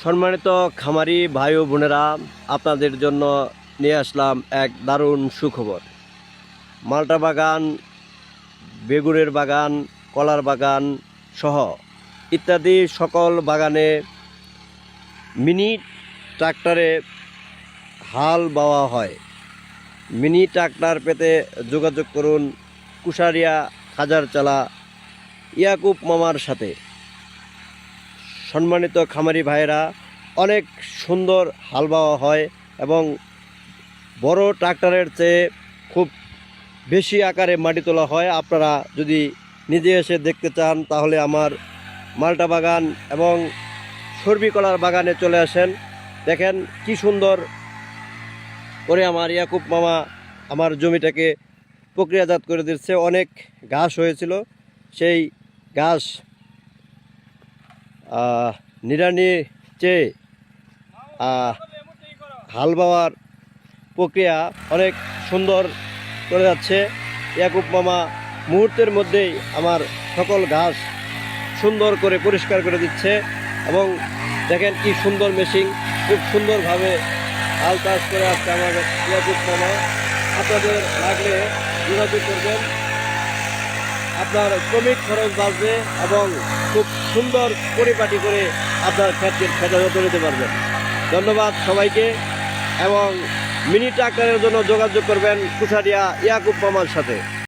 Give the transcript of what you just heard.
সম্মানিত খামারি ভাই ও বোনেরা, আপনাদের জন্য নিয়ে আসলাম এক দারুণ সুখবর। মাল্টা বাগান, বেগুনের বাগান, কলার বাগান সহ ইত্যাদি সকল বাগানে মিনি ট্রাক্টরে হাল বাওয়া হয়। মিনি ট্রাক্টর পেতে যোগাযোগ করুন কুশারিয়া খাজারচালা ইয়াকুব মামার সাথে। সম্মানিত খামারি ভাইয়েরা, অনেক সুন্দর হাল বাওয়া হয় এবং বড় ট্রাক্টরের চেয়ে খুব বেশি আকারে মাটি তোলা হয়। আপনারা যদি নিজে এসে দেখতে চান তাহলে আমার মাল্টা বাগান এবং সর্বিকলার বাগানে চলে আসেন। দেখেন কি সুন্দর করে আমার ইয়াকুব মামা আমার জমিটাকে প্রক্রিয়াজাত করে দিচ্ছে। অনেক ঘাস হয়েছিল, সেই ঘাস নিড়ানি চেয়ে হাল বাওয়ার প্রক্রিয়া অনেক সুন্দর করে যাচ্ছে। ইয়াকুব মামা মুহূর্তের মধ্যেই আমার সকল ঘাস সুন্দর করে পরিষ্কার করে দিচ্ছে এবং দেখেন কি সুন্দর মেশিন, খুব সুন্দরভাবে হাল চাষ করে আসছে আমার ইয়াকুব মামা। আপনাদের লাগলে যোগাযোগ করবেন, আপনার শ্রমিক খরচ বাঁচবে এবং খুব সুন্দর পরিপাটি করে আপনার ক্ষেত্রের খেতে নিতে পারবেন। ধন্যবাদ সবাইকে এবং মিনি ট্রাক্টরের জন্য যোগাযোগ করবেন কুশারিয়া ইয়াকুব মামার সাথে।